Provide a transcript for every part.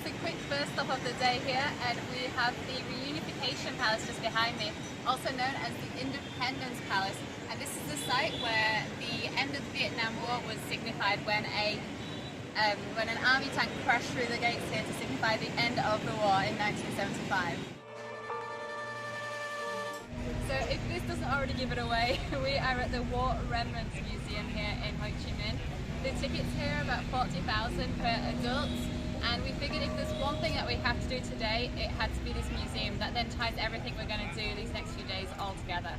it's a quick first stop of the day here, and we have the Reunification Palace just behind me, also known as the Independence Palace. And this is the site where the end of the Vietnam War was signified when an army tank crashed through the gates here to signify the end of the war in 1975. So if this doesn't already give it away, we are at the War Remnants Museum here in Ho Chi Minh. The tickets here are about 40,000 per adult, and we figured if there's one thing that we have to do today, it had to be this museum that then ties everything we're going to do these next few days all together.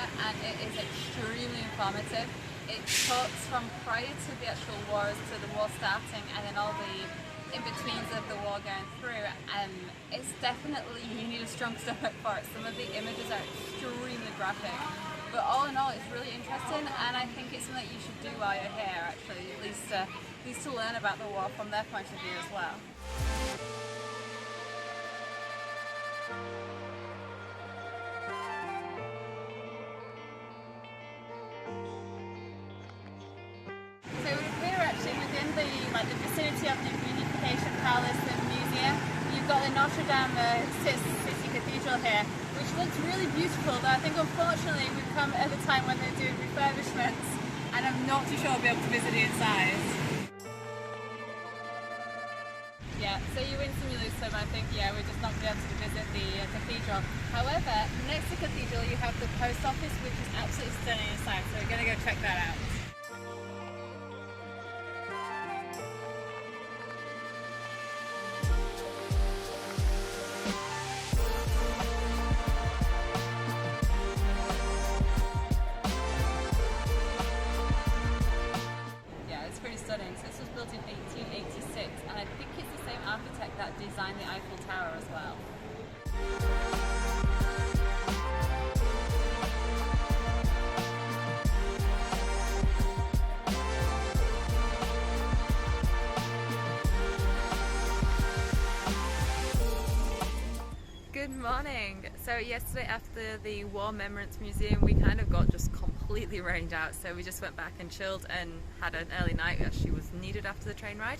And it is extremely informative. It talks from prior to the actual wars to the war starting, and then all the in-betweens of the war going through. It's definitely, you need a strong stomach for it. Some of the images are extremely graphic, but all in all it's really interesting, and I think it's something that you should do while you're here actually, at least to learn about the war from their point of view as well. The vicinity of the Reunification Palace and Museum. You've got the Notre Dame City Cathedral here, which looks really beautiful, but I think unfortunately we've come at a time when they're doing refurbishments, and I'm not too sure I'll be able to visit it inside. Yeah, so you win some, you lose some. I think, yeah, we're just not going to be able to visit the cathedral. However, next to the cathedral you have the post office, which is absolutely stunning inside, so we're going to go check that out. This was built in 1886, and I think it's the same architect that designed the Eiffel Tower as well. Good morning! So yesterday after the War Remnants Museum we kind of got just completely rained out, so we just went back and chilled and had an early night. Actually was needed after the train ride.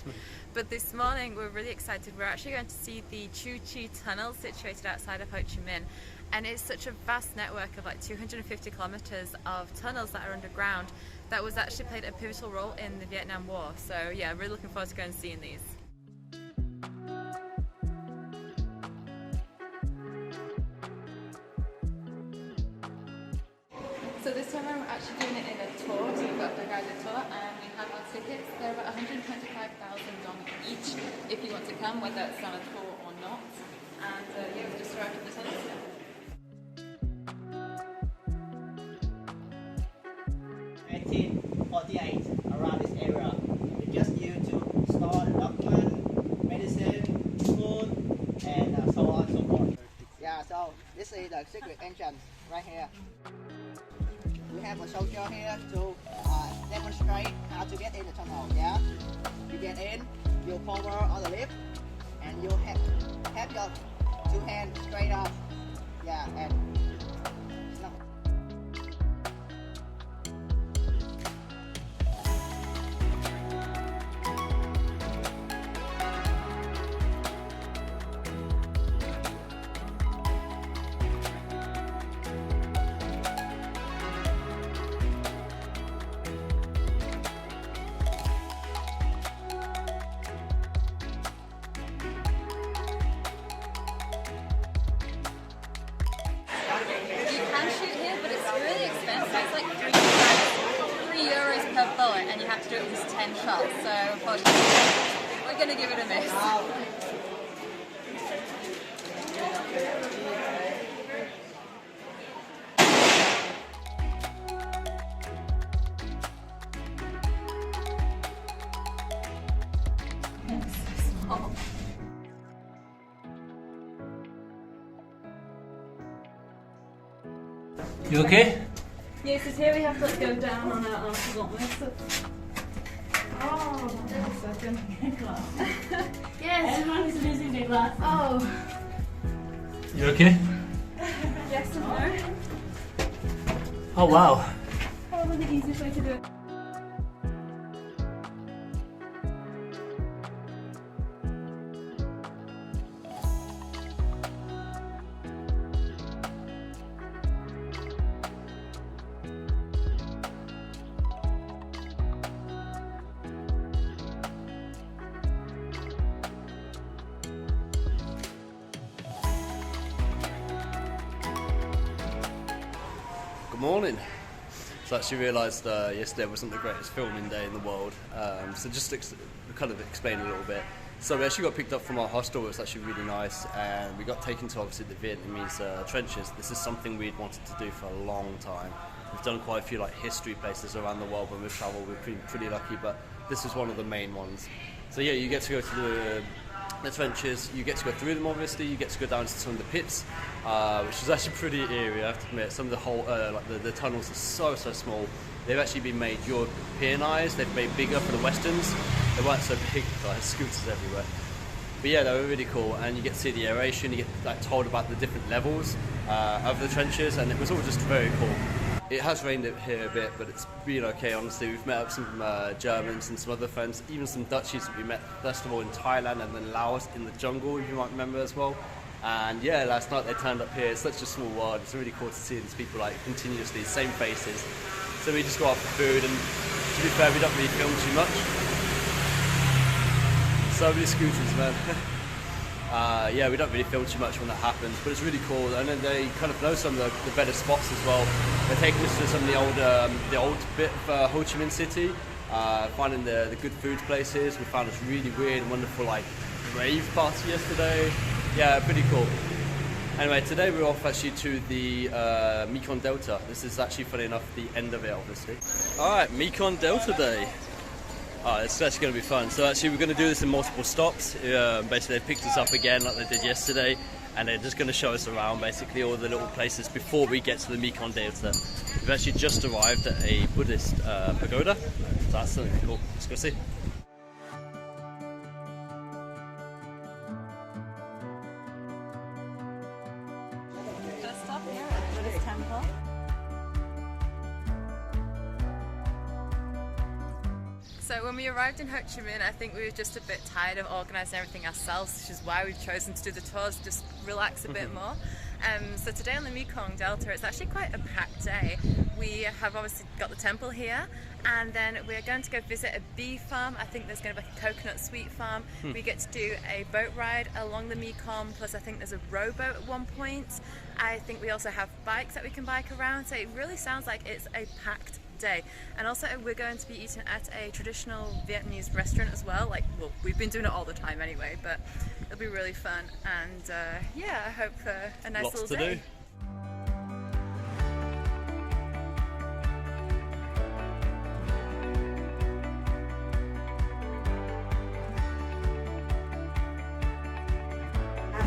But this morning we're really excited. We're actually going to see the Chu Chi Tunnels situated outside of Ho Chi Minh, and it's such a vast network of like 250 kilometers of tunnels that are underground that was actually played a pivotal role in the Vietnam War. So yeah, really looking forward to going and seeing these. So this time we're actually doing it in a tour, so we've got the guided tour, and we have our tickets. They're about 125,000 dong each if you want to come, whether it's on a tour or not. And yeah, we've just arrived at the tunnels here. 1848, around this area, we just used to store the document, medicine, food, and so on and so forth. Yeah, so this is the secret entrance right here. We have a soldier here to demonstrate how to get in the tunnel. Yeah, you get in, you cover on the lift, and you have your two hands straight up. Yeah, and snap. €3 per bullet, and you have to do at least 10 shots, so unfortunately We're gonna give it a miss. You okay? Yes, it's here we have to like, go down on our arms, don't we? So... Oh, wait a second. Yes. Everyone's losing their glass. Oh. You okay? Yes and no. Oh wow. Probably the easiest way to do it. Good morning. So I actually realised yesterday wasn't the greatest filming day in the world. So just to kind of explain a little bit. So we actually got picked up from our hostel. It was actually really nice, and we got taken to obviously the Vietnamese trenches. This is something we'd wanted to do for a long time. We've done quite a few like history places around the world when we've travelled. We've been pretty lucky, but this is one of the main ones. So yeah, you get to go to the trenches, you get to go through them obviously, you get to go down to some of the pits, which is actually pretty eerie, I have to admit. Some of the whole, like the tunnels are so small. They've actually been made Europeanized, they've made bigger for the Westerns. They weren't so big, like scooters everywhere. But yeah, they were really cool, and you get to see the aeration, you get like told about the different levels of the trenches, and it was all just very cool. It has rained here a bit, but it's been okay, honestly. We've met up some Germans and some other friends, even some Dutchies that we met, first of all in Thailand and then Laos in the jungle, if you might remember as well. And yeah, last night they turned up here. It's such a small world. It's really cool to see these people like continuously, same faces. So we just go out for food, and to be fair, we don't really film too much. So many scooters, man. Yeah, we don't really film too much when that happens, but it's really cool. And then they kind of know some of the better spots as well. They're taking us to some of the old bit of Ho Chi Minh City, finding the good food places. We found this really weird and wonderful like rave party yesterday. Yeah, pretty cool. Anyway, today we're off actually to the Mekong Delta. This is actually, funny enough, the end of it, obviously. Alright, Mekong Delta Day. It's actually going to be fun. So actually we're going to do this in multiple stops. Basically they picked us up again like they did yesterday, and they're just going to show us around basically all the little places before we get to the Mekong Delta. We've actually just arrived at a Buddhist pagoda, so that's something cool. Let's go see. First stop here at the Buddhist temple. So when we arrived in Ho Chi Minh, I think we were just a bit tired of organising everything ourselves, which is why we've chosen to do the tours, just relax a bit more. So today on the Mekong Delta, it's actually quite a packed day. We have obviously got the temple here, and then we're going to go visit a bee farm. I think there's going to be a coconut sweet farm. We get to do a boat ride along the Mekong, plus I think there's a rowboat at one point. I think we also have bikes that we can bike around, so it really sounds like it's a packed day. And also we're going to be eating at a traditional Vietnamese restaurant as well. Like, well, we've been doing it all the time anyway, but it'll be really fun. And yeah, I hope a nice Lots little to day. do.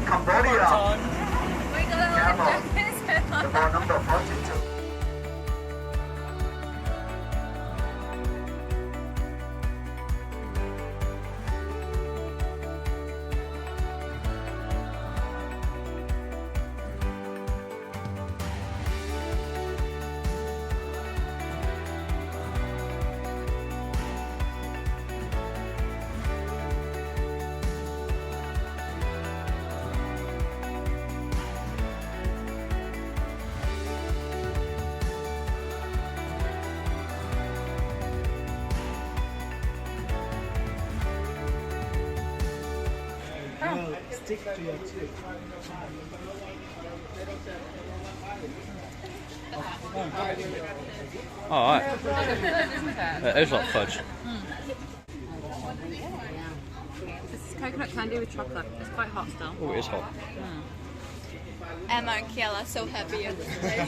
Cambodia. We got a little jackets on. Ball number 42. Stick to your tube. Alright. It is like fudge. coconut candy with chocolate. It's quite hot still. Oh, it is hot. Emma and Kiela are so happy at this place.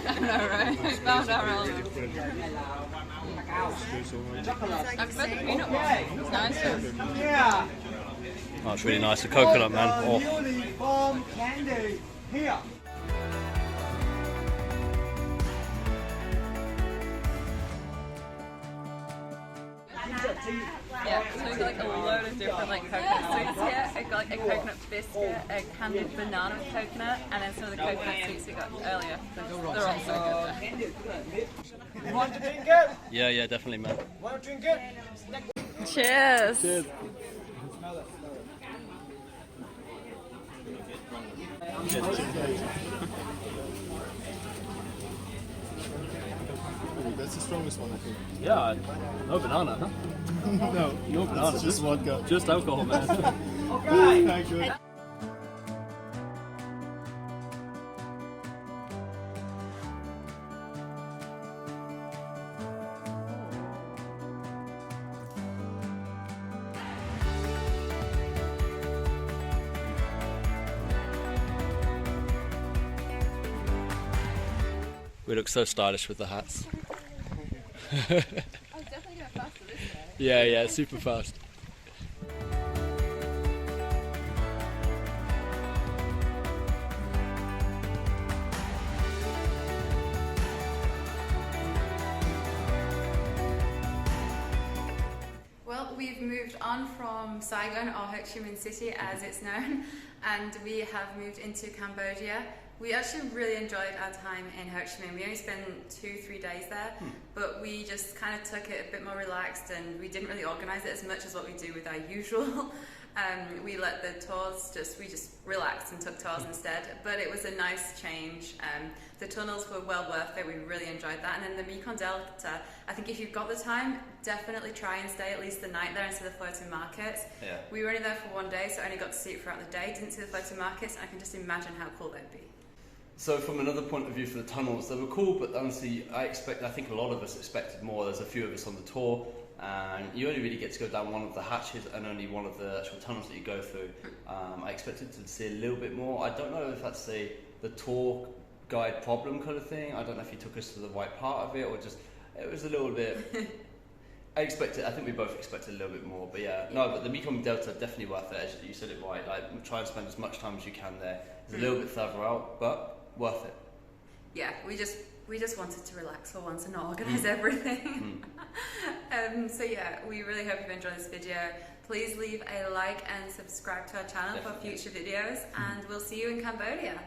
I know, right? We found our own. I prefer the peanut one. It's nicer. Oh, it's really nice. The coconut, man. Oh. Newly formed candy here. Yeah, so we've got like a load of different like coconut sweets here. I've got like a coconut biscuit, a candied banana with coconut, and then some of the coconut sweets we got earlier. They're all so good. You want to drink it? Yeah, definitely, man. Want to drink it? Cheers! Cheers. That's the strongest one, I think. Yeah, no banana, huh? No banana, it's just vodka. Just alcohol, man. Okay. Good. We look so stylish with the hats. I was definitely going faster this day. Yeah, super fast. Well, we've moved on from Saigon, or Ho Chi Minh City as it's known, and we have moved into Cambodia. We actually really enjoyed our time in Ho Chi Minh. We only spent 2-3 days there, but we just kind of took it a bit more relaxed, and we didn't really organise it as much as what we do with our usual. We let the tours we just relaxed and took tours instead, but it was a nice change. The tunnels were well worth it. We really enjoyed that. And then the Mekong Delta, I think if you've got the time, definitely try and stay at least the night there instead of floating markets. Yeah. We were only there for one day, so I only got to see it throughout the day. Didn't see the floating markets, and I can just imagine how cool they'd be. So from another point of view for the tunnels, they were cool, but honestly, I think a lot of us expected more. There's a few of us on the tour, and you only really get to go down one of the hatches and only one of the actual tunnels that you go through. I expected to see a little bit more. I don't know if that's the tour guide problem kind of thing. I don't know if he took us to the right part of it, or just, it was a little bit... I think we both expected a little bit more, but yeah. No, but the Mekong Delta, definitely worth it. You said it right. Like, try and spend as much time as you can there. It's a little bit further out, but worth it. Yeah, we just wanted to relax for once and not organise everything. So yeah, we really hope you've enjoyed this video. Please leave a like and subscribe to our channel for future videos, and we'll see you in Cambodia.